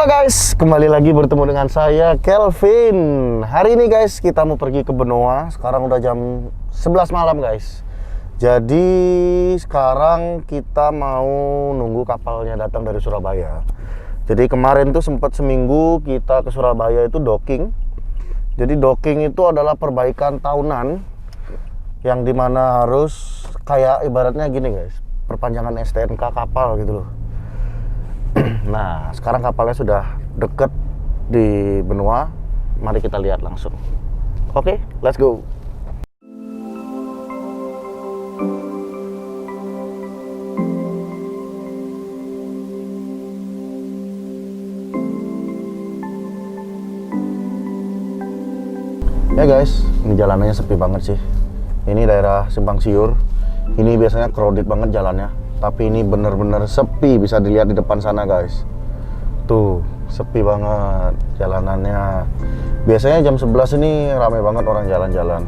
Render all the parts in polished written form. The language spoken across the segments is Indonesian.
Halo guys, kembali lagi bertemu dengan saya Kelvin. Hari ini guys, kita mau pergi ke Benoa. Sekarang udah jam 11 malam guys. Jadi sekarang kita mau nunggu kapalnya datang dari Surabaya. Jadi kemarin tuh sempat seminggu kita ke Surabaya itu docking. Jadi docking itu adalah perbaikan tahunan yang dimana harus kayak ibaratnya gini guys, perpanjangan STNK kapal gitu loh. Nah, sekarang kapalnya sudah deket di Benoa. Mari kita lihat langsung. Oke, let's go. Ya guys, ini jalanannya sepi banget sih. Ini daerah Simpang Siur. Ini biasanya crowded banget jalannya. Tapi ini bener-bener sepi, bisa dilihat di depan sana guys. Tuh, sepi banget jalanannya. Biasanya jam 11 ini ramai banget orang jalan-jalan.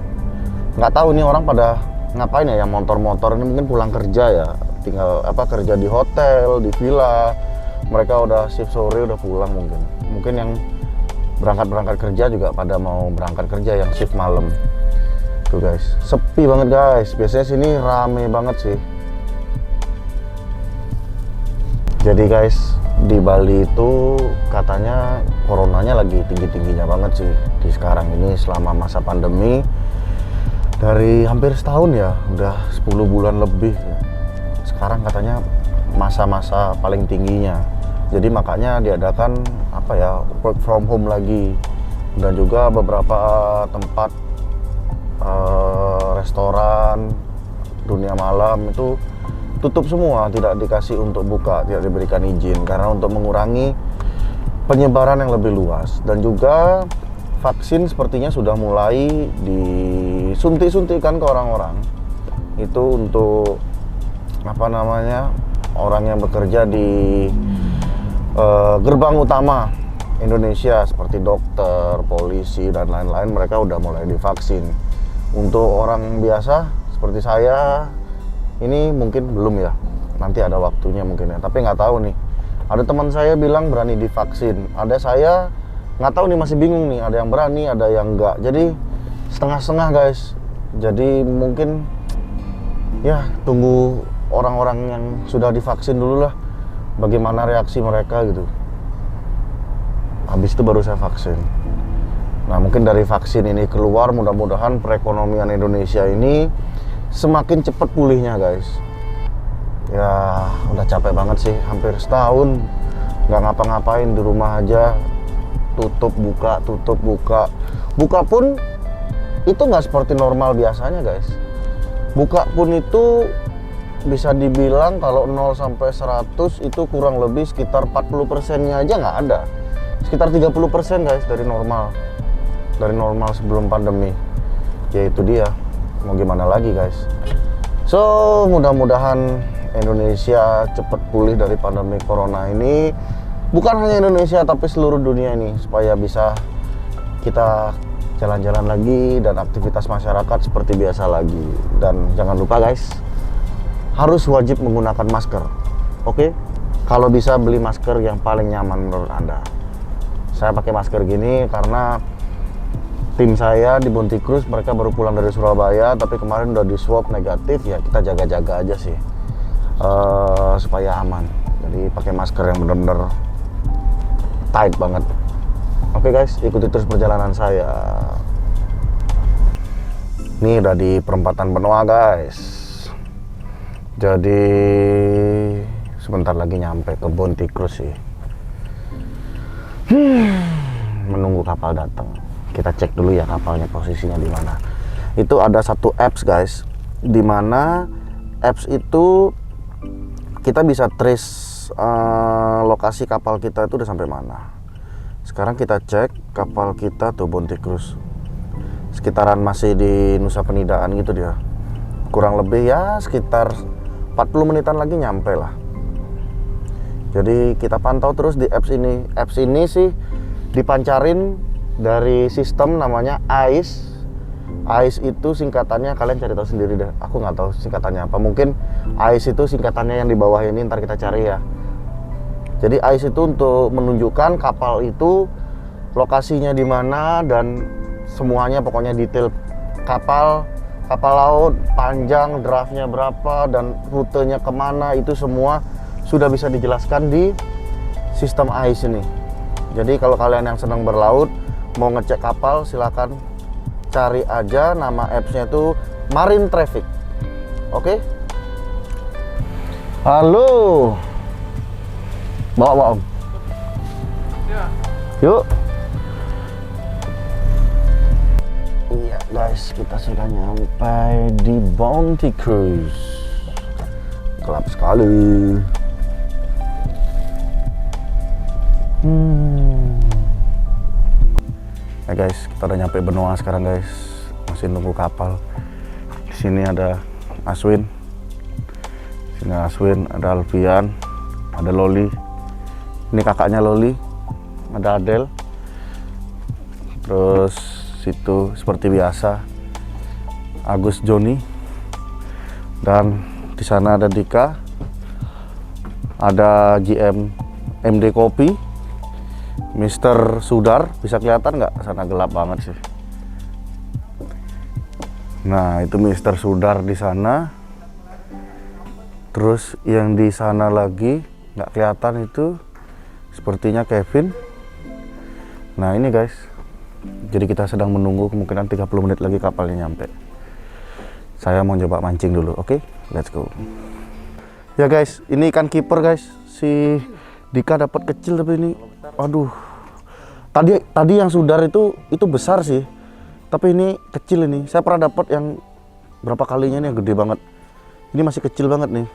Nggak tahu ini orang pada ngapain ya, yang motor-motor ini mungkin pulang kerja ya. Tinggal kerja di hotel, di villa. Mereka udah shift sore, udah pulang mungkin. Mungkin yang berangkat kerja juga pada mau berangkat kerja yang shift malam. Tuh guys, sepi banget guys. Biasanya sini rame banget sih. Jadi guys, di Bali itu katanya coronanya lagi tinggi-tingginya banget sih di sekarang ini selama masa pandemi. Dari hampir setahun ya, udah 10 bulan lebih. Sekarang katanya masa-masa paling tingginya. Jadi makanya diadakan work from home lagi. Dan juga beberapa tempat restoran, dunia malam itu tutup semua, tidak dikasih untuk buka, tidak diberikan izin karena untuk mengurangi penyebaran yang lebih luas. Dan juga vaksin sepertinya sudah mulai disuntik-suntikan ke orang-orang. Itu untuk orang yang bekerja di gerbang utama Indonesia seperti dokter, polisi dan lain-lain, mereka udah mulai divaksin. Untuk orang biasa seperti saya ini mungkin belum ya, nanti ada waktunya mungkin ya, tapi nggak tahu nih. Ada teman saya bilang berani divaksin, ada saya nggak tahu nih, masih bingung nih, ada yang berani, ada yang enggak. Jadi setengah-setengah guys. Jadi mungkin ya tunggu orang-orang yang sudah divaksin dulu lah, bagaimana reaksi mereka gitu. Habis itu baru saya vaksin. Nah, mungkin dari vaksin ini keluar, mudah-mudahan perekonomian Indonesia ini semakin cepat pulihnya guys. Ya udah capek banget sih, hampir setahun nggak ngapa-ngapain, di rumah aja, tutup buka. Buka pun itu nggak seperti normal biasanya guys. Buka pun itu bisa dibilang kalau 0 sampai 100 itu kurang lebih sekitar 40%-nya aja nggak ada. Sekitar 30% guys dari normal sebelum pandemi. Ya itu dia, mau gimana lagi guys. So mudah-mudahan Indonesia cepat pulih dari pandemi corona ini. Bukan hanya Indonesia tapi seluruh dunia ini, supaya bisa kita jalan-jalan lagi dan aktivitas masyarakat seperti biasa lagi. Dan jangan lupa guys, harus wajib menggunakan masker. Oke? Kalau bisa beli masker yang paling nyaman menurut Anda. Saya pakai masker gini karena tim saya di Bonti Cruise, mereka baru pulang dari Surabaya, tapi kemarin udah di swab negatif. Ya kita jaga-jaga aja sih, supaya aman. Jadi pakai masker yang bener-bener tight banget. Oke guys, ikuti terus perjalanan saya. Ini udah di perempatan Benoa guys. Jadi sebentar lagi nyampe ke Bonti Cruise sih. Menunggu kapal datang. Kita cek dulu ya kapalnya posisinya di mana. Itu ada satu apps guys, di mana apps itu kita bisa trace lokasi kapal kita itu udah sampai mana. Sekarang kita cek kapal kita tuh Bonti Cruise. Sekitaran masih di Nusa Penidaan gitu dia. Kurang lebih ya sekitar 40 menitan lagi nyampe lah. Jadi kita pantau terus di apps ini. Apps ini sih dipancarin dari sistem namanya AIS. AIS itu singkatannya, kalian cari tahu sendiri deh. Aku nggak tahu singkatannya apa. Mungkin AIS itu singkatannya yang di bawah ini, ntar kita cari ya. Jadi ice itu untuk menunjukkan kapal itu lokasinya di mana dan semuanya, pokoknya detail kapal laut, panjang, draftnya berapa, dan rutenya kemana, itu semua sudah bisa dijelaskan di sistem ice ini. Jadi kalau kalian yang senang berlaut, mau ngecek kapal, silakan cari aja nama apps-nya itu Marine Traffic. Oke? Halo. Bawa Om. Ya. Yuk. Iya guys, kita sudah nyampe di Bounty Cruise. Gelap sekali. Ya guys, kita udah nyampe benua sekarang guys. Masih nunggu kapal. Di sini ada Aswin. Di sini Aswin, ada Alfian, ada Loli. Ini kakaknya Loli, ada Adel. Terus situ seperti biasa Agus Joni. Dan di sana ada Dika. Ada GM MD Kopi. Mr. Sudar, bisa kelihatan nggak? Sana gelap banget sih. Nah, itu Mr. Sudar di sana. Terus yang di sana lagi nggak kelihatan itu sepertinya Kevin. Nah, ini guys. Jadi kita sedang menunggu, kemungkinan 30 menit lagi kapalnya nyampe. Saya mau coba mancing dulu, oke? Let's go. Ya guys, ini ikan kiper guys. Si Dika dapat kecil tapi ini, aduh. Tadi yang Sudar itu besar sih. Tapi ini kecil ini. Saya pernah dapat yang berapa kalinya nih, yang gede banget. Ini masih kecil banget nih.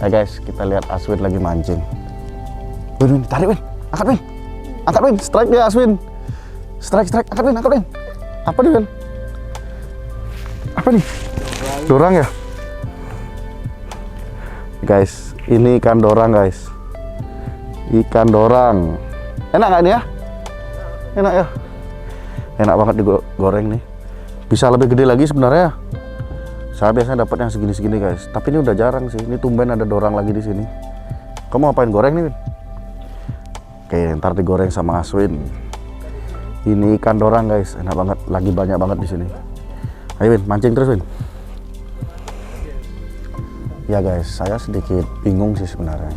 Ya guys, kita lihat Aswin lagi mancing. Win, tarik Win, angkat Win. Angkat Win, strike dia Aswin. Strike, angkat Win. Apa nih Win? Apa nih? Dorang ya? Guys, ini ikan dorang guys. Ikan dorang. Enak nggak ini ya? Enak ya? Enak banget digoreng nih. Bisa lebih gede lagi sebenarnya. Saya biasanya dapat yang segini-segini guys. Tapi ini udah jarang sih. Ini tumben ada dorang lagi di sini. Kamu ngapain goreng nih, Win? Oke, ntar digoreng sama Aswin. Ini ikan dorang guys, enak banget. Lagi banyak banget di sini. Ayo Win, mancing terus Win. Ya guys, saya sedikit bingung sih sebenarnya.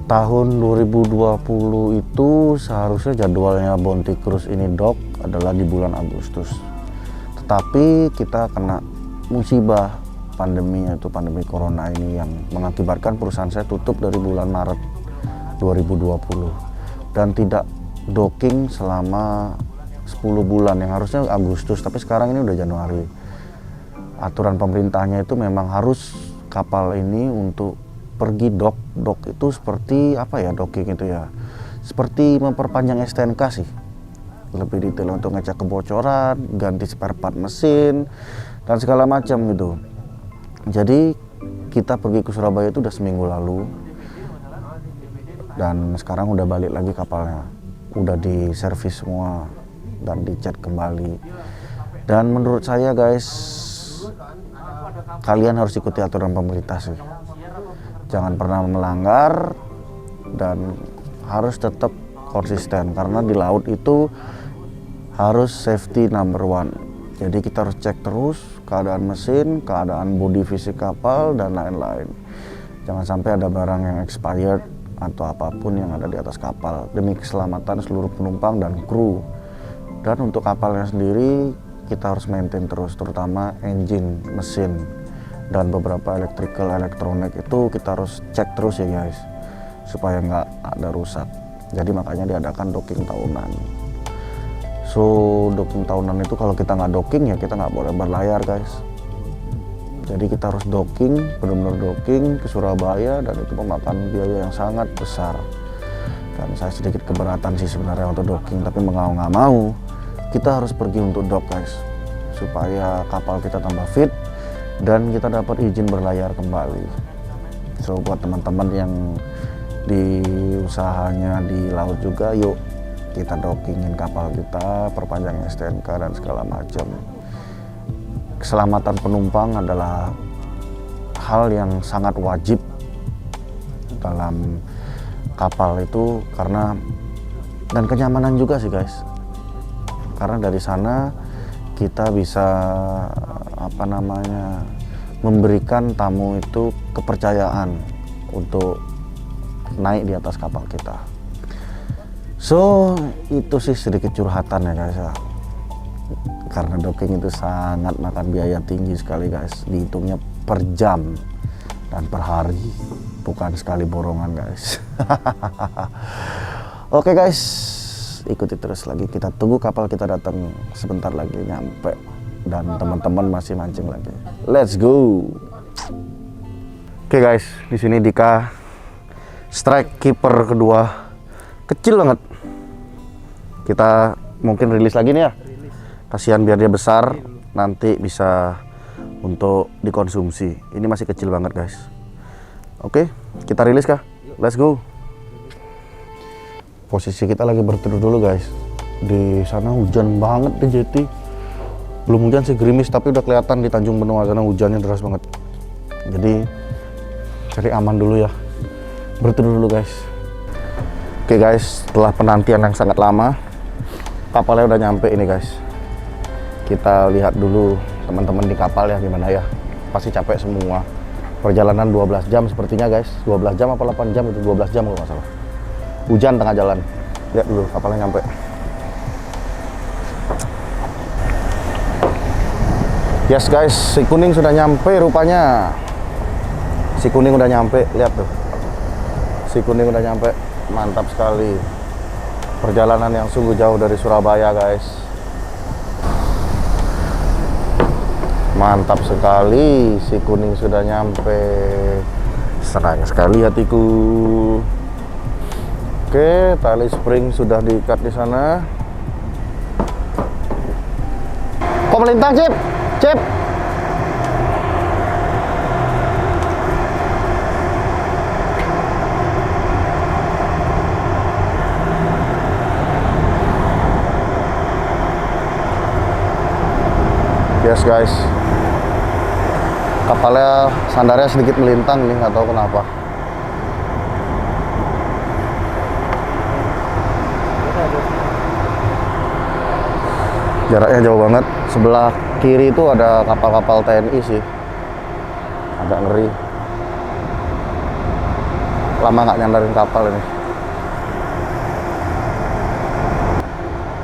Tahun 2020 itu seharusnya jadwalnya Bounty Cruise ini dock adalah di bulan Agustus. Tetapi kita kena musibah pandemi, yaitu pandemi corona ini yang mengakibatkan perusahaan saya tutup dari bulan Maret 2020 dan tidak docking selama 10 bulan yang harusnya Agustus, tapi sekarang ini udah Januari. Aturan pemerintahnya itu memang harus kapal ini untuk pergi dock itu seperti apa ya, docking itu ya, seperti memperpanjang STNK sih, lebih detail untuk ngecek kebocoran, ganti spare part mesin dan segala macam gitu. Jadi kita pergi ke Surabaya itu udah seminggu lalu dan sekarang udah balik lagi kapalnya, udah di servis semua dan dicat kembali. Dan menurut saya guys, kalian harus ikuti aturan pemerintah sih. Jangan pernah melanggar dan harus tetap konsisten, karena di laut itu harus safety number one. Jadi kita harus cek terus keadaan mesin, keadaan body fisik kapal dan lain-lain. Jangan sampai ada barang yang expired atau apapun yang ada di atas kapal, demi keselamatan seluruh penumpang dan kru. Dan untuk kapalnya sendiri kita harus maintain terus, terutama engine, mesin, dan beberapa elektronik itu kita harus cek terus ya guys, supaya nggak ada rusak. Jadi makanya diadakan docking tahunan. So docking tahunan itu kalau kita nggak docking ya kita nggak boleh berlayar guys. Jadi kita harus docking, benar-benar docking ke Surabaya, dan itu memakan biaya yang sangat besar. Dan saya sedikit keberatan sih sebenarnya untuk docking, tapi mau nggak mau kita harus pergi untuk dock guys, supaya kapal kita tambah fit dan kita dapat izin berlayar kembali. So buat teman-teman yang di usahanya di laut juga, yuk kita dockingin kapal kita, perpanjang STNK dan segala macam. Keselamatan penumpang adalah hal yang sangat wajib dalam kapal itu karena dan kenyamanan juga sih guys. Karena dari sana kita bisa memberikan tamu itu kepercayaan untuk naik di atas kapal kita. So itu sih sedikit curhatan ya guys ya. Karena docking itu sangat makan biaya tinggi sekali guys, dihitungnya per jam dan per hari, bukan sekali borongan guys. Oke guys, ikuti terus lagi, kita tunggu kapal kita datang sebentar lagi nyampe dan teman-teman masih mancing lagi. Let's go. Oke guys, di sini Dika strike keeper kedua, kecil banget. Kita mungkin rilis lagi nih ya. Kasihan biar dia besar, nanti bisa untuk dikonsumsi. Ini masih kecil banget guys. Oke, kita rilis kah? Let's go. Posisi kita lagi berteduh dulu guys. Di sana hujan banget di jeti. Belum hujan sih, gerimis, tapi udah kelihatan di Tanjung Benoa sana hujannya deras banget. Jadi cari aman dulu ya. Berteduh dulu guys. Oke guys, setelah penantian yang sangat lama, kapalnya udah nyampe ini guys. Kita lihat dulu teman-teman di kapal ya gimana ya. Pasti capek semua. Perjalanan 12 jam sepertinya guys. 12 jam apa 8 jam itu, 12 jam kalau nggak salah. Hujan tengah jalan. Lihat dulu kapalnya nyampe. Yes guys, si kuning sudah nyampe rupanya. Si kuning udah nyampe, lihat tuh. Si kuning udah nyampe, mantap sekali. Perjalanan yang sungguh jauh dari Surabaya guys. Mantap sekali, si kuning sudah nyampe. Senang sekali hatiku. Oke, tali spring sudah diikat di sana. Kok melintang, Cip? Cip. Yes guys, kapalnya sandarnya sedikit melintang nih, nggak tahu kenapa. Jaraknya jauh banget. Sebelah kiri itu ada kapal-kapal TNI sih. Agak ngeri. Lama nggak nyandarin kapal ini.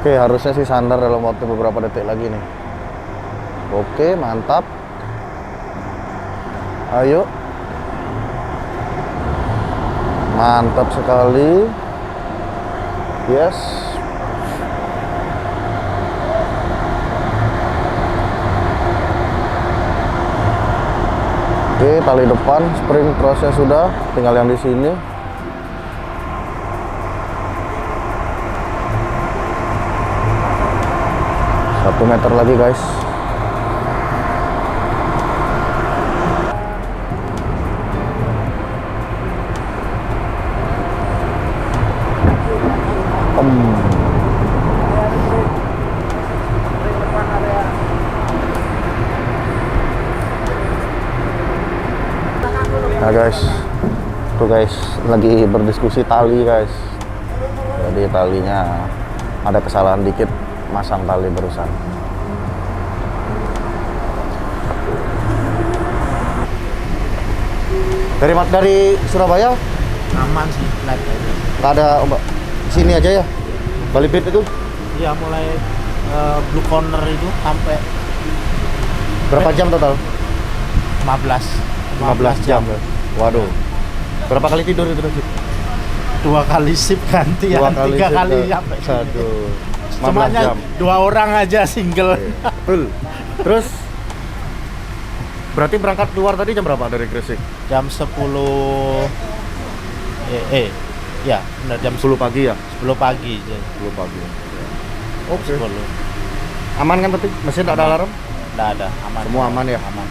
Oke, harusnya sih sandar dalam waktu beberapa detik lagi nih. Oke, mantap. Ayo. Mantap sekali. Yes. Oke, tali depan, spring crossnya sudah, tinggal yang di sini. Satu meter lagi guys. Nah guys, tuh guys, lagi berdiskusi tali guys. Jadi talinya ada kesalahan dikit, masang tali barusan. Dari Surabaya? Aman sih, flat aja. Nggak ada ombak. Sini aja ya? Bali Beat itu? Iya, mulai Blue Corner itu sampai Berapa jam total? 15 jam. Waduh. Berapa kali tidur itu? 2 kali sip gantian, 3 kali sampai. Aduh. 15 Cumanya jam. 2 orang aja single. Betul. Terus berarti berangkat keluar tadi jam berapa dari Gresik? Jam 10 ya, benar jam 10 pagi ya? 10 pagi. 10 pagi. Oke. 10. Aman kan tapi? Mesin tak ada alarm? Enggak ada, aman. Semua aman ya? Aman.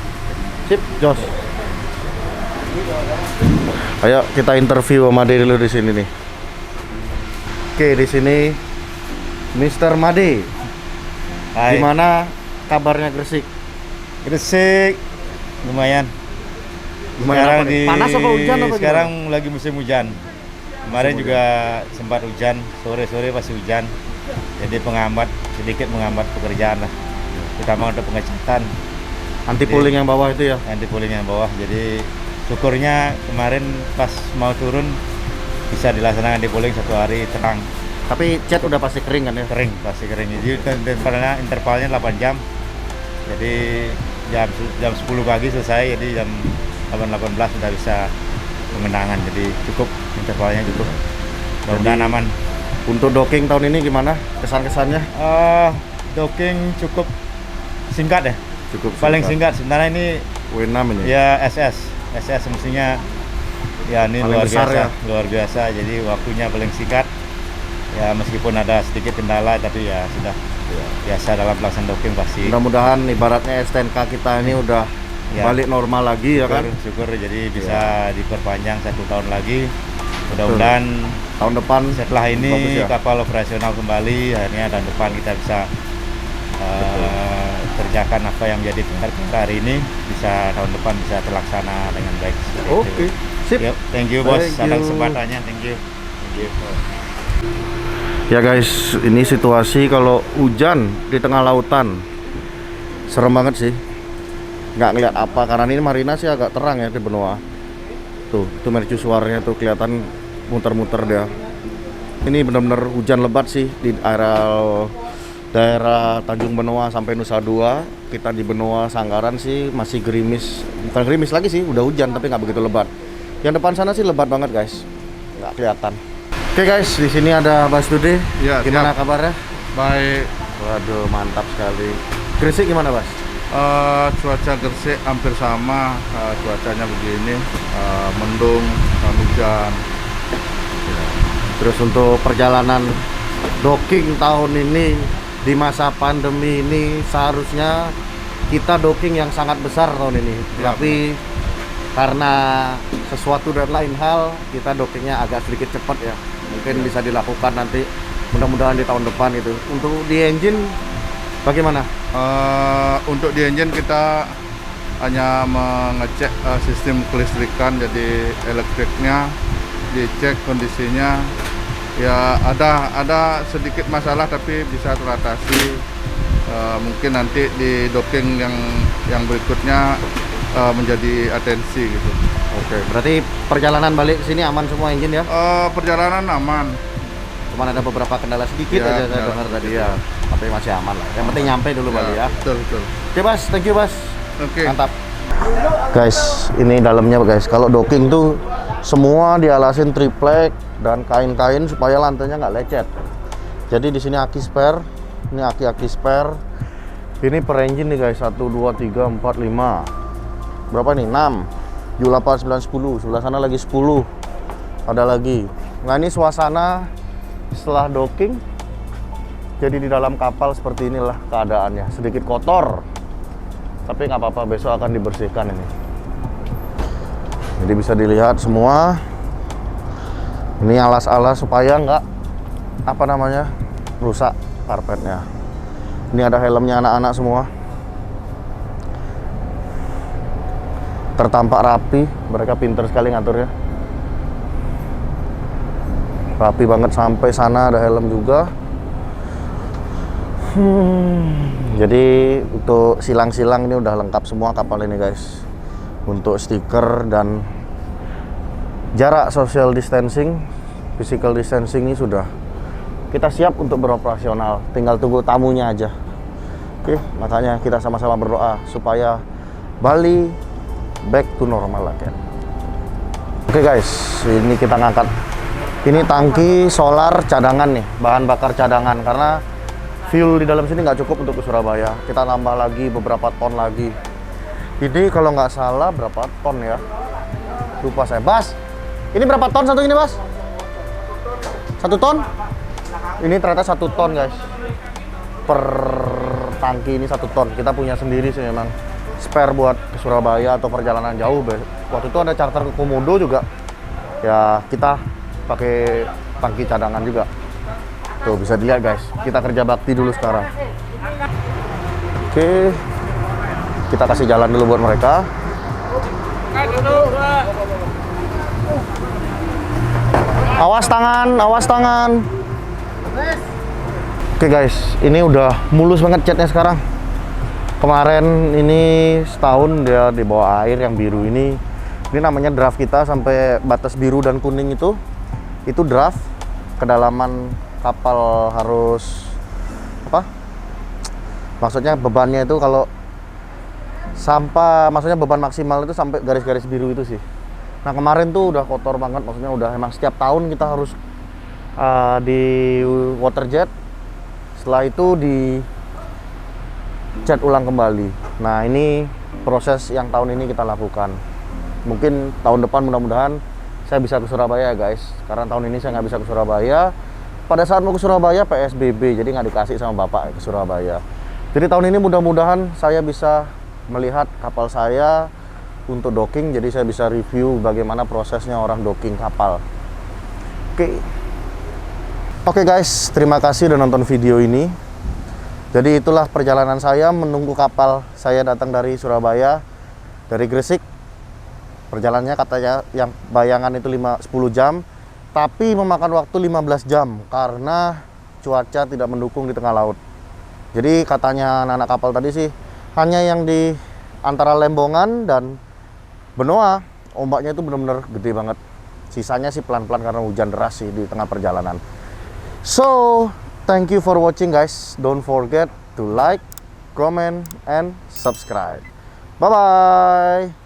Sip, Jos. Ayo kita interview Made dulu di sini nih. Oke, di sini Mr. Made. Hai. Gimana kabarnya Gresik? Gresik lumayan. Lumayan Sekarang apa nih? Panas apa hujan apa sekarang lagi musim hujan. Kemarin juga sempat hujan, sore-sore pasti hujan. Jadi sedikit menghambat pekerjaan lah. Terutama untuk pengecatan. Anti pooling yang bawah itu ya? Anti pooling yang bawah. Jadi syukurnya kemarin pas mau turun bisa dilaksanakan anti pooling 1 hari terang. Tapi cat udah pasti kering kan ya? Kering, pasti kering. Jadi intervalnya 8 jam. Jadi jam 10 pagi selesai, jadi jam 8.18 sudah bisa pengenangan. Jadi cukup, intervalnya cukup. Mudah-mudahan aman. Untuk docking tahun ini gimana kesan-kesannya? Docking cukup singkat ya. Cukup Paling singkat sebenarnya ini W6 ini. ya SS mestinya ya ini Paling luar besar biasa, ya? luar biasa. Jadi waktunya paling singkat. Ya meskipun ada sedikit kendala tapi ya sudah biasa dalam pelaksanaan docking pasti. Mudah-mudahan ibaratnya STNK kita ini udah Ya. balik normal lagi ya kan? Syukur jadi bisa diperpanjang 1 tahun lagi. Mudah-mudahan Tahun depan setelah ini bagus ya? kapal operasional kembali, akhirnya tahun depan kita bisa kerjakan apa yang menjadi PR hari ini, bisa tahun depan bisa terlaksana dengan baik. Seperti Oke, itu. sip. Yuk, thank you bos Thank atas you. kesempatannya, thank you. Ya guys, ini situasi kalau hujan di tengah lautan. Serem banget sih. Nggak ngeliat apa, karena ini marina sih agak terang ya di benua. Tuh, itu mercusuarnya tuh kelihatan muter-muter dia. Ini benar-benar hujan lebat sih di daerah Tanjung Benoa sampai Nusa Dua. Kita di Benoa Sanggaran sih masih gerimis. Bukan gerimis lagi sih, udah hujan tapi nggak begitu lebat. Yang depan sana sih lebat banget guys. Nggak kelihatan. Oke guys, di sini ada Mas Dude. Ya, Gimana siap. kabarnya? Baik. Waduh, mantap sekali. Gresik gimana, Mas? Cuaca Gresik hampir sama, cuacanya begini, mendung, hujan. Terus untuk perjalanan docking tahun ini di masa pandemi ini seharusnya kita docking yang sangat besar tahun ini. Ya, Tapi karena sesuatu dan lain hal kita dockingnya agak sedikit cepat ya. Mungkin bisa dilakukan nanti, mudah-mudahan di tahun depan itu. Untuk di engine bagaimana? Untuk di engine kita hanya mengecek sistem kelistrikan, jadi elektriknya dicek kondisinya. Ya ada sedikit masalah tapi bisa teratasi. Mungkin nanti di docking yang berikutnya menjadi atensi gitu. Oke, berarti perjalanan balik ke sini aman semua engine ya? Perjalanan aman. Cuman ada beberapa kendala sedikit Ya, aja saya kendala dengar tadi sedikit. ya. Tapi masih aman lah. Yang penting nyampe dulu balik ya. Betul. Oke, Bas, thank you, Bas. Oke. Mantap. Guys, ini dalamnya guys. Kalau docking tuh semua dialasin triplek dan kain-kain supaya lantainya nggak lecet. Jadi di sini aki spare. Ini aki spare. Ini per engine nih guys. 1 2 3 4 5. Berapa nih? 6. 7 8 9 10. Sebelah sana lagi 10. Ada lagi. Nah, ini suasana setelah docking. Jadi di dalam kapal seperti inilah keadaannya. Sedikit kotor. Tapi nggak apa-apa, besok akan dibersihkan ini. Jadi bisa dilihat semua. Ini alas-alas supaya nggak rusak karpetnya. Ini ada helmnya anak-anak semua. Tertampak rapi, mereka pinter sekali ngaturnya. Rapi banget, sampai sana ada helm juga. Jadi untuk silang-silang ini udah lengkap semua kapal ini guys. Untuk stiker dan jarak social distancing, physical distancing ini sudah kita siap untuk beroperasional. Tinggal tunggu tamunya aja. Oke, makanya kita sama-sama berdoa supaya Bali back to normal lagi. Oke guys, ini kita ngangkat. Ini tangki solar cadangan nih, bahan bakar cadangan, karena fuel di dalam sini nggak cukup untuk ke Surabaya. Kita nambah lagi beberapa ton lagi. Ini kalau nggak salah berapa ton ya? Lupa saya. Bas, ini berapa ton satu ini, Bas? 1 ton? Ini ternyata 1 ton guys. Per tangki ini 1 ton. Kita punya sendiri sih memang. Spare buat ke Surabaya atau perjalanan jauh. Waktu itu ada charter ke Komodo juga. Ya kita pakai tangki cadangan juga. Tuh bisa dilihat guys. Kita kerja bakti dulu sekarang. Oke. Kita kasih jalan dulu buat mereka. Awas tangan, awas tangan. Oke guys, ini udah mulus banget catnya sekarang. Kemarin ini setahun dia di bawah air yang biru ini. Ini namanya draft kita sampai batas biru dan kuning itu draft. Kedalaman kapal harus apa? Maksudnya bebannya itu kalau maksudnya beban maksimal itu sampai garis-garis biru itu sih. Nah kemarin tuh udah kotor banget, maksudnya udah emang setiap tahun kita harus di water jet. Setelah itu di cat ulang kembali. Nah ini proses yang tahun ini kita lakukan. Mungkin tahun depan mudah-mudahan saya bisa ke Surabaya guys. Karena tahun ini saya nggak bisa ke Surabaya. Pada saat mau ke Surabaya PSBB, jadi nggak dikasih sama bapak ke Surabaya. Jadi tahun ini mudah-mudahan saya bisa melihat kapal saya untuk docking. Jadi saya bisa review bagaimana prosesnya orang docking kapal. Oke guys, terima kasih udah nonton video ini. Jadi itulah perjalanan saya menunggu kapal saya datang dari Surabaya, dari Gresik. Perjalanannya katanya yang bayangan itu 10 jam, tapi memakan waktu 15 jam karena cuaca tidak mendukung di tengah laut. Jadi katanya anak kapal tadi sih, hanya yang di antara Lembongan dan Benoa, ombaknya itu benar-benar gede banget. Sisanya sih pelan-pelan karena hujan deras sih di tengah perjalanan. So, thank you for watching guys. Don't forget to like, comment, and subscribe. Bye-bye.